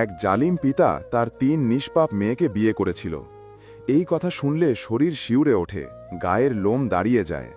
এক জালিম পিতা তার ৩ নিষ্পাপ মেয়েকে বিয়ে করেছিল। এই কথা শুনলে শরীর শিউরে ওঠে, গায়ের লোম দাঁড়িয়ে যায়।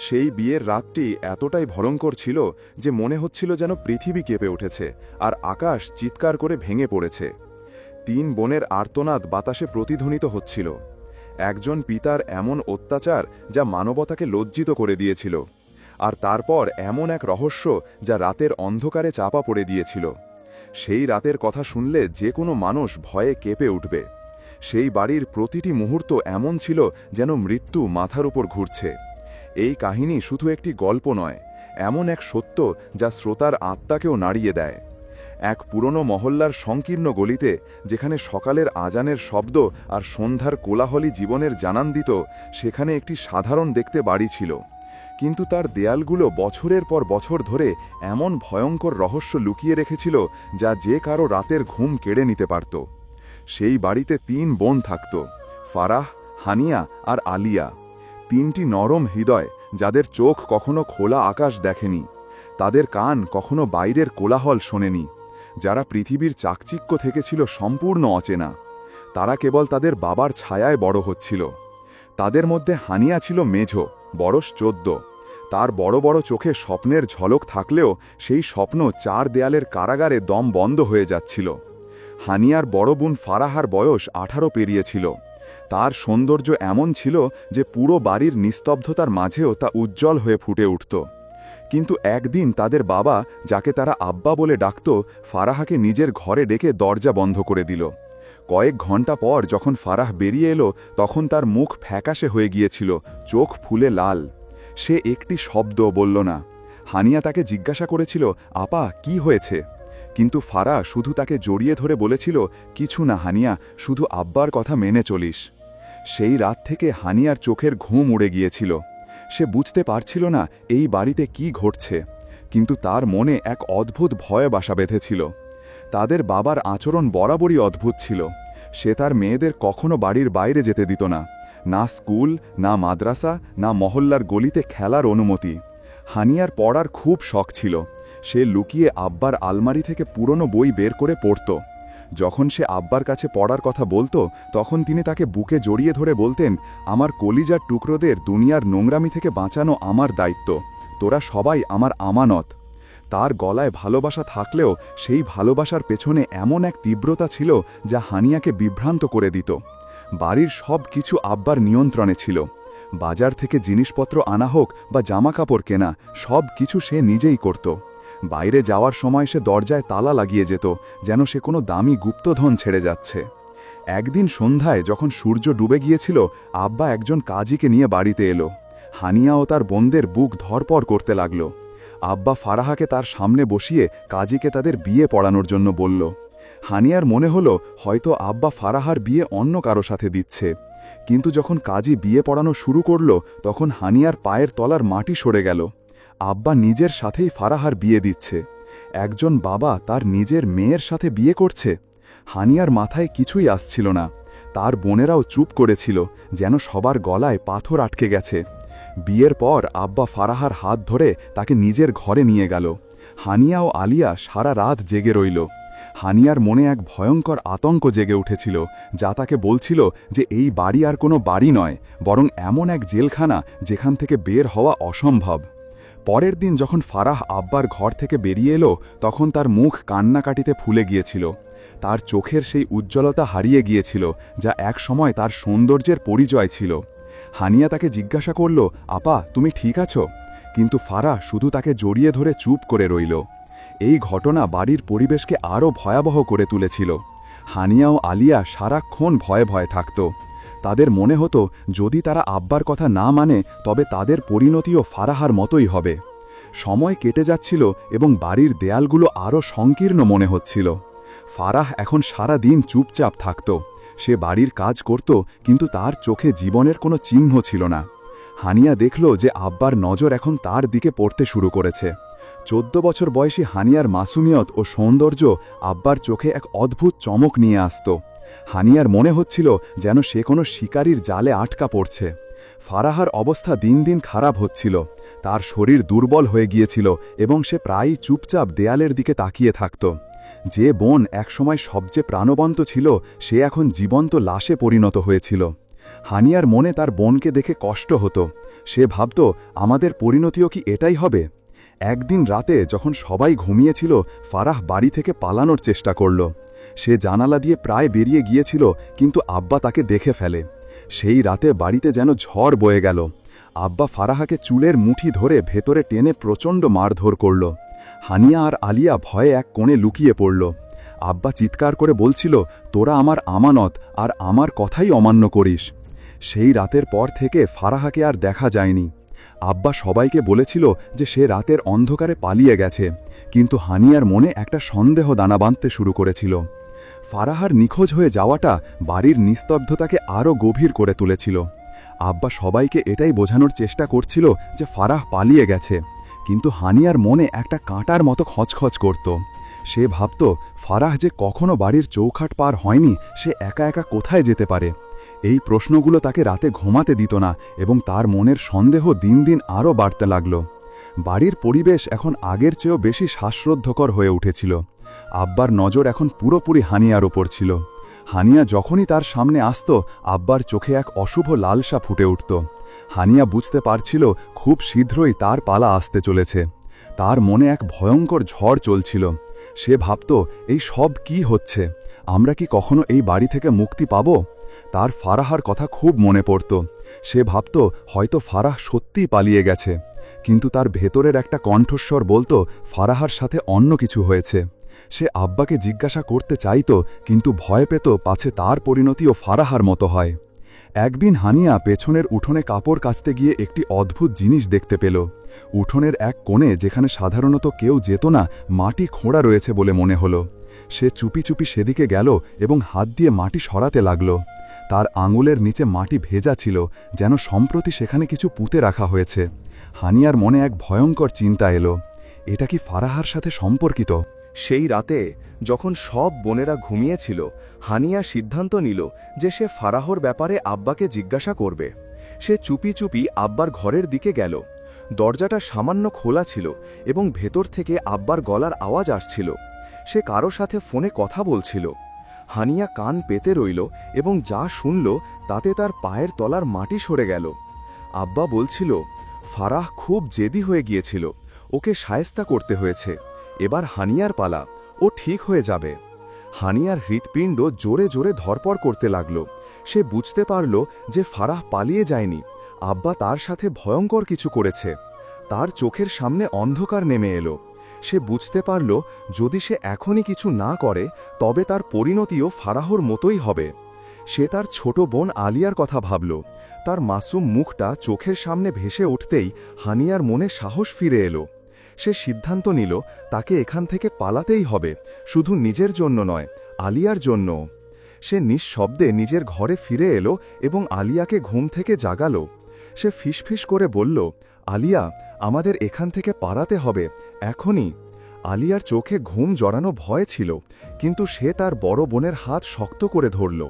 সেই বিয়ের রাতটি এতটাই ভয়ঙ্কর ছিল যে মনে হচ্ছিল যেন পৃথিবী কেঁপে উঠেছে আর আকাশ চিৎকার করে ভেঙে পড়েছে। ৩ বোনের আর্তনাদ বাতাসে প্রতিধ্বনিত হচ্ছিল। একজন পিতার এমন অত্যাচার যা মানবতাকে লজ্জিত করে দিয়েছিল, আর তারপর এমন এক রহস্য যা রাতের অন্ধকারে চাপা পড়ে দিয়েছিল। সেই রাতের কথা শুনলে যে কোনো মানুষ ভয়ে কেঁপে উঠবে। সেই বাড়ির প্রতিটি মুহূর্ত এমন ছিল যেন মৃত্যু মাথার উপর ঘুরছে। এই কাহিনী শুধু একটি গল্প নয়, এমন এক সত্য যা শ্রোতার আত্মাকেও নাড়িয়ে দেয়। এক পুরনো মহল্লার সংকীর্ণ গলিতে, যেখানে সকালের আজানের শব্দ আর সন্ধ্যার কোলাহলী জীবনের জানান দিত, সেখানে একটি সাধারণ দেখতে বাড়ি ছিল, কিন্তু তার দেয়ালগুলো বছরের পর বছর ধরে এমন ভয়ঙ্কর রহস্য লুকিয়ে রেখেছিল যা যে কারো রাতের ঘুম কেড়ে নিতে পারত। সেই বাড়িতে ৩ বোন থাকত, ফারাহ, হানিয়া আর আলিয়া। ৩টি নরম হৃদয়, যাদের চোখ কখনো খোলা আকাশ দেখেনি, তাদের কান কখনো বাইরের কোলাহল শোনেনি, যারা পৃথিবীর চাকচিক্য থেকে ছিল সম্পূর্ণ অচেনা। তারা কেবল তাদের বাবার ছায়ায় বড় হচ্ছিল। তাদের মধ্যে হানিয়া ছিল মেঝো, বয়স 14। তার বড় বড় চোখে স্বপ্নের ঝলক থাকলেও সেই স্বপ্ন ৪ দেয়ালের কারাগারে দম বন্ধ হয়ে যাচ্ছিল। হানিয়ার বড় বোন ফারাহার বয়স 18 পেরিয়েছিল। তার সৌন্দর্য এমন ছিল যে পুরো বাড়ির নিস্তব্ধতার মাঝেও তা উজ্জ্বল হয়ে ফুটে উঠত। কিন্তু একদিন তাদের বাবা, যাকে তারা আব্বা বলে ডাকত, ফারাহাকে নিজের ঘরে ডেকে দরজা বন্ধ করে দিল। কয়েক ঘন্টা পর যখন ফারাহ বেরিয়ে এলো, তখন তার মুখ ফ্যাকাশে হয়ে গিয়েছিল, চোখ ফুলে লাল। সে একটি শব্দ বলল না। হানিয়া তাকে জিজ্ঞাসা করেছিল, আপা কি হয়েছে? কিন্তু ফারাহ শুধু তাকে জড়িয়ে ধরে বলেছিল, কিছু না হানিয়া, শুধু আব্বার কথা মেনে চলিস। সেই রাত থেকে হানিয়ার চোখের ঘুম উড়ে গিয়েছিল। সে বুঝতে পারছিল না এই বাড়িতে কি ঘটছে, কিন্তু তার মনে এক অদ্ভুত ভয় বাসা বেঁধেছিল। তাদের বাবার আচরণ বরাবরই অদ্ভুত ছিল। সে তার মেয়েদের কখনো বাড়ির বাইরে যেতে দিত না, না স্কুল, না মাদ্রাসা, না মহল্লার গলিতে খেলার অনুমতি। হানিয়ার পড়ার খুব শখ ছিল। সে লুকিয়ে আব্বার আলমারি থেকে পুরনো বই বের করে পড়ত। যখন সে আব্বার কাছে পড়ার কথা বলতো, তখন তিনি তাকে বুকে জড়িয়ে ধরে বলতেন, আমার কলিজার টুকরোদের দুনিয়ার নোংরামি থেকে বাঁচানো আমার দায়িত্ব, তোরা সবাই আমার আমানত। তার গলায় ভালোবাসা থাকলেও সেই ভালোবাসার পেছনে এমন এক তীব্রতা ছিল যা হানিয়াকে বিভ্রান্ত করে দিত। বাড়ির সব কিছু আব্বার নিয়ন্ত্রণে ছিল। বাজার থেকে জিনিসপত্র আনা হোক বা জামাকাপড় কেনা, সব কিছু সে নিজেই করত। বাইরে যাওয়ার সময় সে দরজায় তালা লাগিয়ে যেত, যেন সে কোনো দামি গুপ্তধন ছেড়ে যাচ্ছে। একদিন সন্ধ্যায় যখন সূর্য ডুবে গিয়েছিল, আব্বা একজন কাজীকে নিয়ে বাড়িতে এলো। হানিয়া ও তার বোনদের বুক ধরপড় করতে লাগল। আব্বা ফারাহাকে তার সামনে বসিয়ে কাজীকে তাদের বিয়ে পড়ানোর জন্য বলল। হানিয়ার মনে হলো হয়তো আব্বা ফারাহার বিয়ে অন্য কারো সাথে দিচ্ছে। কিন্তু যখন কাজী বিয়ে পড়ানো শুরু করল, তখন হানিয়ার পায়ের তলার মাটি সরে গেল। আব্বা নিজের সাথেই ফারাহার বিয়ে দিচ্ছে। একজন বাবা তার নিজের মেয়ের সাথে বিয়ে করছে। হানিয়ার মাথায় কিছুই আসছিল না। তার বোনেরাও চুপ করেছিল, যেন সবার গলায় পাথর আটকে গেছে। বিয়ের পর আব্বা ফারাহার হাত ধরে তাকে নিজের ঘরে নিয়ে গেল। হানিয়া ও আলিয়া সারা রাত জেগে রইল। হানিয়ার মনে এক ভয়ঙ্কর আতঙ্ক জেগে উঠেছিল, যা তাকে বলছিল যে এই বাড়ি আর কোনো বাড়ি নয়, বরং এমন এক জেলখানা যেখান থেকে বের হওয়া অসম্ভব। পরের দিন যখন ফারাহ আব্বার ঘর থেকে বেরিয়ে এলো, তখন তার মুখ কান্নাকাটিতে ফুলে গিয়েছিল। তার চোখের সেই উজ্জ্বলতা হারিয়ে গিয়েছিল, যা এক সময় তার সৌন্দর্যের পরিচয় ছিল। হানিয়া তাকে জিজ্ঞাসা করল, আপা তুমি ঠিক আছো? কিন্তু ফারাহ শুধু তাকে জড়িয়ে ধরে চুপ করে রইল। এই ঘটনা বাড়ির পরিবেশকে আরও ভয়াবহ করে তুলেছিল। হানিয়া ও আলিয়া সারাক্ষণ ভয়ে ভয়ে থাকত। তাদের মনে হতো যদি তারা আব্বার কথা না মানে, তবে তাদের পরিণতিও ফারাহার মতোই হবে। সময় কেটে যাচ্ছিল এবং বাড়ির দেয়ালগুলো আরও সংকীর্ণ মনে হচ্ছিল। ফারাহ এখন সারা দিন চুপচাপ থাকত। সে বাড়ির কাজ করত, কিন্তু তার চোখে জীবনের কোনো চিহ্ন ছিল না। হানিয়া দেখল যে আব্বার নজর এখন তার দিকে পড়তে শুরু করেছে। 14 বছর বয়সী হানিয়ার মাসুমিয়ত ও সৌন্দর্য আব্বার চোখে এক অদ্ভুত চমক নিয়ে আসত। হানিয়ার মনে হচ্ছিল যেন সে কোনো শিকারীর জালে আটকা পড়ছে। ফারাহার অবস্থা দিন দিন খারাপ হচ্ছিল। তার শরীর দুর্বল হয়ে গিয়েছিল এবং সে প্রায়ই চুপচাপ দেয়ালের দিকে তাকিয়ে থাকত। যে বোন একসময় সবচেয়ে প্রাণবন্ত ছিল সে এখন জীবন্ত লাশে পরিণত হয়েছিল। হানিয়ার মনে তার বোনকে দেখে কষ্ট হতো। সে ভাবত, আমাদের পরিণতিও কি এটাই হবে? একদিন রাতে যখন সবাই ঘুমিয়েছিল, ফারাহ বাড়ি থেকে পালানোর চেষ্টা করল। সে জানালা দিয়ে প্রায় বেরিয়ে গিয়েছিল, কিন্তু আব্বা তাকে দেখে ফেলে। সেই রাতে বাড়িতে যেন ঝড় বয়ে গেল। আব্বা ফারাহাকে চুলের মুঠি ধরে ভেতরে টেনে প্রচণ্ড মারধর করল। হানিয়া আর আলিয়া ভয়ে এক কোণে লুকিয়ে পড়ল। আব্বা চিৎকার করে বলছিল, তোরা আমার আমানত, আর আমার কথাই অমান্য করিস। সেই রাতের পর থেকে ফারাহাকে আর দেখা যায়নি। আব্বা সবাইকে বলেছিল যে সে রাতের অন্ধকারে পালিয়ে গেছে, কিন্তু হানিয়ার মনে একটা সন্দেহ দানা বাঁধতে শুরু করেছিল। ফারাহার নিখোঁজ হয়ে যাওয়াটা বাড়ির নিস্তব্ধতাকে আরও গভীর করে তুলেছিল। আব্বা সবাইকে এটাই বোঝানোর চেষ্টা করছিল যে ফারাহ পালিয়ে গেছে, কিন্তু হানিয়ার মনে একটা কাঁটার মতো খচখচ করত। সে ভাবত, ফারাহ যে কখনো বাড়ির চৌখাট পার হয়নি, সে একা একা কোথায় যেতে পারে? এই প্রশ্নগুলো তাকে রাতে ঘুমাতে দিত না, এবং তার মনের সন্দেহ দিন দিন আরও বাড়তে লাগল। বাড়ির পরিবেশ এখন আগের চেয়েও বেশি শ্বাসরুদ্ধকর হয়ে উঠেছিল। আব্বার নজর এখন পুরোপুরি হানিয়ার ওপর ছিল। হানিয়া যখনই তার সামনে আসত, আব্বার চোখে এক অশুভ লালসা ফুটে উঠত। হানিয়া বুঝতে পারছিল খুব শীঘ্রই তার পালা আসতে চলেছে। তার মনে এক ভয়ঙ্কর ঝড় চলছিল। সে ভাবত, এই সব কি হচ্ছে? আমরা কি কখনো এই বাড়ি থেকে মুক্তি পাব? তার ফারাহার কথা খুব মনে পড়ত। সে ভাবত, হয়তো ফারাহ সত্যিই পালিয়ে গেছে, কিন্তু তার ভেতরের একটা কণ্ঠস্বর বলতো ফারাহার সাথে অন্য কিছু হয়েছে। সে আব্বাকে জিজ্ঞাসা করতে চাইত, কিন্তু ভয় পেত পাছে তার পরিণতিও ফারাহার মতো হয়। একদিন হানিয়া পেছনের উঠোনে কাপড় কাচতে গিয়ে একটি অদ্ভুত জিনিস দেখতে পেল। উঠোনের এক কোণে, যেখানে সাধারণত কেউ যেত না, মাটি খোঁড়া রয়েছে বলে মনে হলো। সে চুপি চুপি সেদিকে গেল এবং হাত দিয়ে মাটি সরাতে লাগল। তার আঙুলের নিচে মাটি ভেজা ছিল, যেন সম্প্রতি সেখানে কিছু পুঁতে রাখা হয়েছে। হানিয়ার মনে এক ভয়ঙ্কর চিন্তা এলো, এটা কি ফারাহার সাথে সম্পর্কিত? সেই রাতে যখন সব বোনেরা ঘুমিয়েছিল, হানিয়া সিদ্ধান্ত নিল যে সে ফারাহর ব্যাপারে আব্বাকে জিজ্ঞাসা করবে। সে চুপি চুপি আব্বার ঘরের দিকে গেল। দরজাটা সামান্য খোলা ছিল এবং ভেতর থেকে আব্বার গলার আওয়াজ আসছিল। সে কারো সাথে ফোনে কথা বলছিল। হানিয়া কান পেতে রইল এবং যা শুনল তাতে তার পায়ের তলার মাটি সরে গেল। আব্বা বলছিল, ফারাহ খুব জেদি হয়ে গিয়েছিল, ওকে শায়েস্তা করতে হয়েছে। এবার হানিয়ার পালা, ও ঠিক হয়ে যাবে। হানিয়ার হৃৎপিণ্ড জোরে জোরে ধরপড় করতে লাগল। সে বুঝতে পারল যে ফারাহ পালিয়ে যায়নি, আব্বা তার সাথে ভয়ঙ্কর কিছু করেছে। তার চোখের সামনে অন্ধকার নেমে এলো। সে বুঝতে পারল যদি সে এখনই কিছু না করে তবে তার পরিণতিও ফারাহর মতোই হবে। সে তার ছোট বোন আলিয়ার কথা ভাবল। তার মাসুম মুখটা চোখের সামনে ভেসে উঠতেই হানিয়ার মনে সাহস ফিরে এলো। সে সিদ্ধান্ত নিল তাকে এখান থেকে পালাতেই হবে, শুধু নিজের জন্য নয়, আলিয়ার জন্য। সে নিঃশব্দে নিজের ঘরে ফিরে এলো এবং আলিয়াকে ঘুম থেকে জাগালো। সে ফিসফিস করে বলল, আলিয়া, আমাদের এখান থেকে পালাতে হবে, এখনই। আলিয়ার চোখে ঘুম জড়ানো ভয় ছিল, কিন্তু সে তার বড় বোনের হাত শক্ত করে ধরল।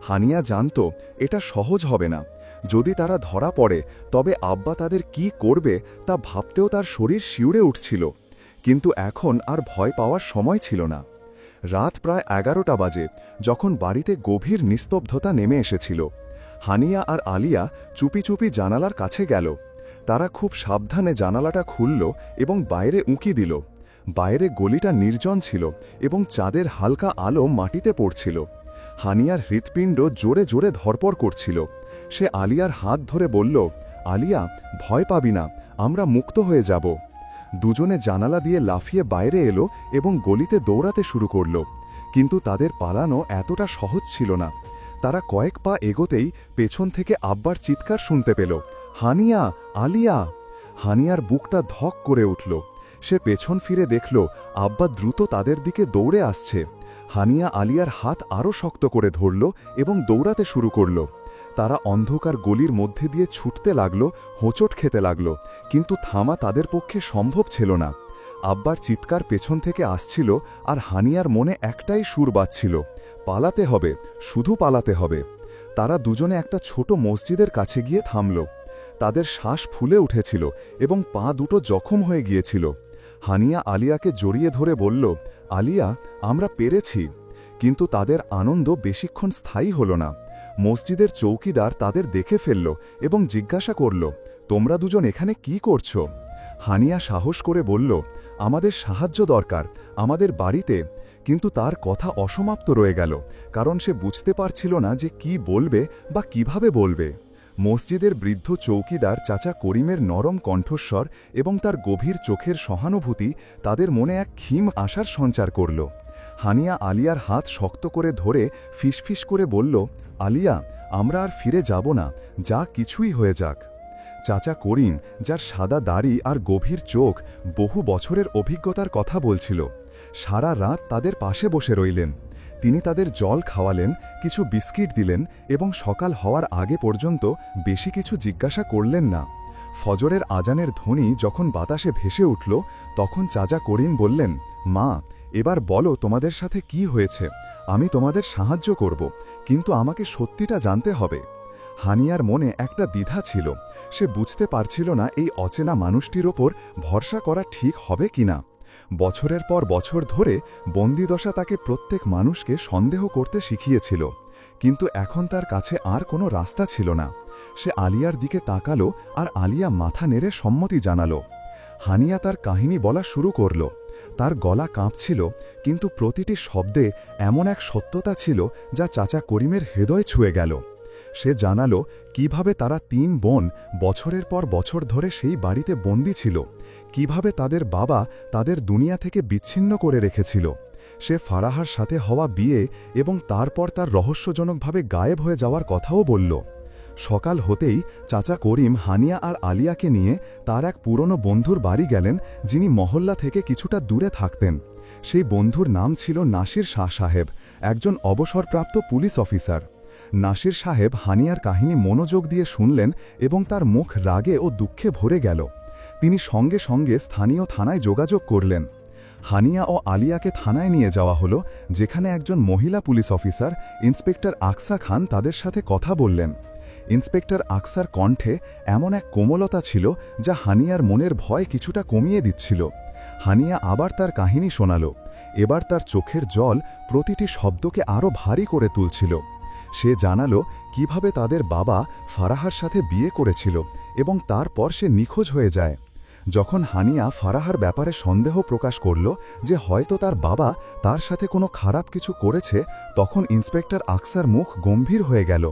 হানিয়া জানত এটা সহজ হবে না। যদি তারা ধরা পড়ে তবে আব্বা তাদের কি করবে তা ভাবতেও তার শরীর শিউরে উঠছিল। কিন্তু এখন আর ভয় পাওয়ার সময় ছিল না। রাত প্রায় 11টা বাজে, যখন বাড়িতে গভীর নিস্তব্ধতা নেমে এসেছিল। হানিয়া আর আলিয়া চুপি চুপি জানালার কাছে গেল। তারা খুব সাবধানে জানালাটা খুলল এবং বাইরে উঁকি দিল। বাইরে গলিটা নির্জন ছিল এবং চাঁদের হালকা আলো মাটিতে পড়ছিল। হানিয়ার হৃৎপিণ্ড জোরে জোরে ধরপড় করছিল। সে আলিয়ার হাত ধরে বলল, আলিয়া, ভয় পাবি না, আমরা মুক্ত হয়ে যাব। দুজনে জানালা দিয়ে লাফিয়ে বাইরে এলো এবং গলিতে দৌড়াতে শুরু করল। কিন্তু তাদের পালানো এতটা সহজ ছিল না। তারা কয়েক পা এগোতেই পেছন থেকে আব্বার চিৎকার শুনতে পেল, হানিয়া, আলিয়া! হানিয়ার বুকটা ধক করে উঠল। সে পেছন ফিরে দেখল আব্বা দ্রুত তাদের দিকে দৌড়ে আসছে। হানিয়া আলিয়ার হাত আরও শক্ত করে ধরল এবং দৌড়াতে শুরু করল। তারা অন্ধকার গলির মধ্যে দিয়ে ছুটতে লাগল, হোঁচট খেতে লাগল, কিন্তু থামা তাদের পক্ষে সম্ভব ছিল না। আব্বার চিৎকার পেছন থেকে আসছিল, আর হানিয়ার মনে একটাই সুর বাজছিল, পালাতে হবে, শুধু পালাতে হবে। তারা দুজনে একটা ছোট মসজিদের কাছে গিয়ে থামল। তাদের শ্বাস ফুলে উঠেছিল এবং পা দুটো জখম হয়ে গিয়েছিল। হানিয়া আলিয়াকে জড়িয়ে ধরে বলল, আলিয়া, আমরা পেরেছি। কিন্তু তাদের আনন্দ বেশিক্ষণ স্থায়ী হল না। মসজিদের চৌকিদার তাদের দেখে ফেলল এবং জিজ্ঞাসা করল, তোমরা দুজন এখানে কি করছো? হানিয়া সাহস করে বলল, আমাদের সাহায্য দরকার, আমাদের বাড়িতে। কিন্তু তার কথা অসমাপ্ত রয়ে গেল, কারণ সে বুঝতে পারছিল না যে কি বলবে বা কিভাবে বলবে। মসজিদের বৃদ্ধ চৌকিদার চাচা করিমের নরম কণ্ঠস্বর এবং তার গভীর চোখের সহানুভূতি তাদের মনে এক ক্ষীণ আশার সঞ্চার করল। হানিয়া আলিয়ার হাত শক্ত করে ধরে ফিসফিস করে বলল, আলিয়া, আমরা আর ফিরে যাব না, যা কিছুই হয়ে যাক। চাচা করিম, যার সাদা দাড়ি আর গভীর চোখ বহু বছরের অভিজ্ঞতার কথা বলছিল, সারা রাত তাদের পাশে বসে রইলেন। তিনি তাদের জল খাওয়ালেন, কিছু বিস্কিট দিলেন এবং সকাল হওয়ার আগে পর্যন্ত বেশি কিছু জিজ্ঞাসা করলেন না। ফজরের আজানের ধ্বনি যখন বাতাসে ভেসে উঠল, তখন চাচা করিম বললেন, মা, এবার বলো তোমাদের সাথে কি হয়েছে। আমি তোমাদের সাহায্য করব, কিন্তু আমাকে সত্যিটা জানতে হবে। হানিয়ার মনে একটা দ্বিধা ছিল। সে বুঝতে পারছিল না এই অচেনা মানুষটির ওপর ভরসা করা ঠিক হবে কিনা। বছরের পর বছর ধরে বন্দিদশা তাকে প্রত্যেক মানুষকে সন্দেহ করতে শিখিয়েছিল, কিন্তু এখন তার কাছে আর কোনো রাস্তা ছিল না। সে আলিয়ার দিকে তাকালো আর আলিয়া মাথা নেড়ে সম্মতি জানালো। হানিয়া তার কাহিনী বলা শুরু করল। তার গলা কাঁপছিল, কিন্তু প্রতিটি শব্দে এমন এক সত্যতা ছিল যা চাচা করিমের হৃদয় ছুঁয়ে গেল। সে জানালো কিভাবে তারা ৩ বোন বছরের পর বছর ধরে সেই বাড়িতে বন্দী ছিল, কিভাবে তাদের বাবা তাদের দুনিয়া থেকে বিচ্ছিন্ন করে রেখেছিল। সে ফারাহার সাথে হওয়া বিয়ে এবং তারপর তার রহস্যজনকভাবে গায়েব হয়ে যাওয়ার কথাও বলল। সকাল হতেই চাচা করিম হানিয়া আর আলিয়াকে নিয়ে তার এক পুরনো বন্ধুর বাড়ি গেলেন, যিনি মহল্লা থেকে কিছুটা দূরে থাকতেন। সেই বন্ধুর নাম ছিল নাসির শাহ সাহেব, একজন অবসরপ্রাপ্ত পুলিশ অফিসার। নাসির সাহেব হানিয়ার কাহিনী মনোযোগ দিয়ে শুনলেন এবং তার মুখ রাগে ও দুঃখে ভরে গেল। তিনি সঙ্গে সঙ্গে স্থানীয় থানায় যোগাযোগ করলেন। হানিয়া ও আলিয়াকে থানায় নিয়ে যাওয়া হলো, যেখানে একজন মহিলা পুলিশ অফিসার ইন্সপেক্টর আকসা খান তাদের সাথে কথা বললেন। ইন্সপেক্টর আকসার কণ্ঠে এমন এক কোমলতা ছিল যা হানিয়ার মনের ভয় কিছুটা কমিয়ে দিচ্ছিল। হানিয়া আবার তার কাহিনী শোনাল। এবার তার চোখের জল প্রতিটি শব্দকে আরও ভারী করে তুলছিল। সে জানালো কিভাবে তাদের বাবা ফারাহার সাথে বিয়ে করেছিল এবং তারপর সে নিখোঁজ হয়ে যায়। যখন হানিয়া ফারাহার ব্যাপারে সন্দেহ প্রকাশ করল যে হয়তো তার বাবা তার সাথে কোনো খারাপ কিছু করেছে, তখন ইন্সপেক্টর আকসার মুখ গম্ভীর হয়ে গেল।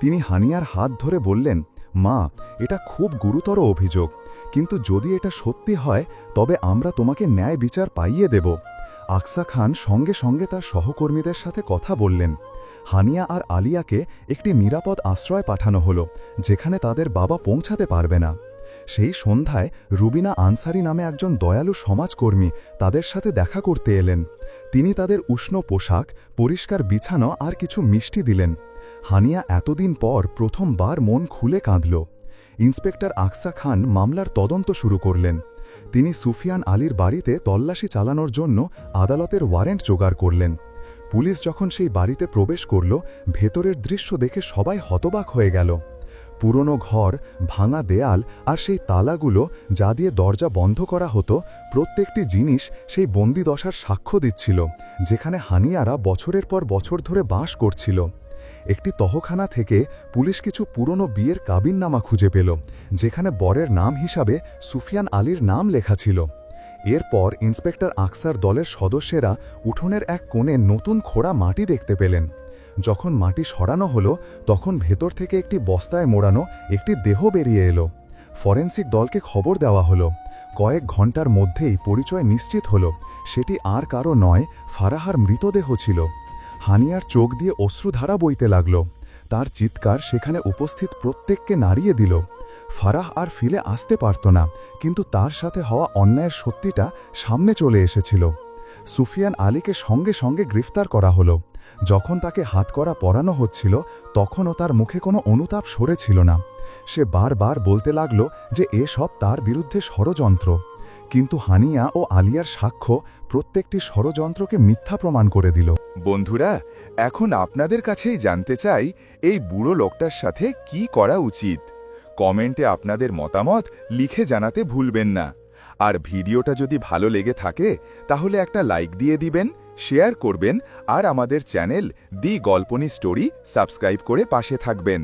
তিনি হানিয়ার হাত ধরে বললেন, মা, এটা খুব গুরুতর অভিযোগ, কিন্তু যদি এটা সত্যি হয় তবে আমরা তোমাকে ন্যায় বিচার পাইয়ে দেব। আকসা খান সঙ্গে সঙ্গে তার সহকর্মীদের সাথে কথা বললেন। হানিয়া আর আলিয়াকে একটি নিরাপদ আশ্রয় পাঠানো হলো, যেখানে তাদের বাবা পৌঁছাতে পারবে না। সেই সন্ধ্যায় রুবিনা আনসারি নামে একজন দয়ালু সমাজকর্মী তাদের সাথে দেখা করতে এলেন। তিনি তাদের উষ্ণ পোশাক, পরিষ্কার বিছানো আর কিছু মিষ্টি দিলেন। হানিয়া এতদিন পর প্রথমবার মন খুলে কাঁদল। ইন্সপেক্টর আকসা খান মামলার তদন্ত শুরু করলেন। তিনি সুফিয়ান আলীর বাড়িতে তল্লাশি চালানোর জন্য আদালতের ওয়ারেন্ট জোগাড় করলেন। পুলিশ যখন সেই বাড়িতে প্রবেশ করল, ভেতরের দৃশ্য দেখে সবাই হতবাক হয়ে গেল। পুরনো ঘর, ভাঙা দেয়াল আর সেই তালাগুলো যা দিয়ে দরজা বন্ধ করা হতো, প্রত্যেকটি জিনিস সেই বন্দিদশার সাক্ষ্য দিচ্ছিল, যেখানে হানিয়ারা বছরের পর বছর ধরে বাস করছিল। একটি তহখানা থেকে পুলিশ কিছু পুরনো বিয়ের কাবিননামা খুঁজে পেল, যেখানে বরের নাম হিসাবে সুফিয়ান আলীর নাম লেখা ছিল। এরপর ইন্সপেক্টর আকসার দলের সদস্যরা উঠোনের এক কোণে নতুন খোঁড়া মাটি দেখতে পেলেন। যখন মাটি সরানো হলো, তখন ভেতর থেকে একটি বস্তায় মোড়ানো একটি দেহ বেরিয়ে এলো। ফরেন্সিক দলকে খবর দেওয়া হলো। কয়েক ঘন্টার মধ্যেই পরিচয় নিশ্চিত হলো, সেটি আর কারো নয়, ফারাহার মৃতদেহ ছিল। হানিয়ার চোখ দিয়ে অশ্রুধারা বইতে লাগল। তার চিৎকার সেখানে উপস্থিত প্রত্যেককে নাড়িয়ে দিল। ফারাহ আর ফিরে আসতে পারত না, কিন্তু তার সাথে হওয়া অন্যায়ের সত্যিটা সামনে চলে এসেছিল। সুফিয়ান আলীকে সঙ্গে সঙ্গে গ্রেফতার করা হলো। যখন তাকে হাতকড়া পরানো হচ্ছিল, তখনও তার মুখে কোনো অনুতাপ সরেছিল না। সে বারবার বলতে লাগল যে এসব তার বিরুদ্ধে ষড়যন্ত্র, কিন্তু হানিয়া ও আলিয়ার সাক্ষ্য প্রত্যেকটি ষড়যন্ত্রকে মিথ্যা প্রমাণ করে দিল। বন্ধুরা, এখন আপনাদের কাছেই জানতে চাই এই বুড়ো লোকটার সাথে কি করা উচিত। কমেন্টে আপনাদের মতামত লিখে জানাতে ভুলবেন না। আর ভিডিওটা যদি ভালো লেগে থাকে তাহলে একটা লাইক দিয়ে দিবেন, শেয়ার করবেন আর আমাদের চ্যানেল দি গল্পনি স্টোরি সাবস্ক্রাইব করে পাশে থাকবেন।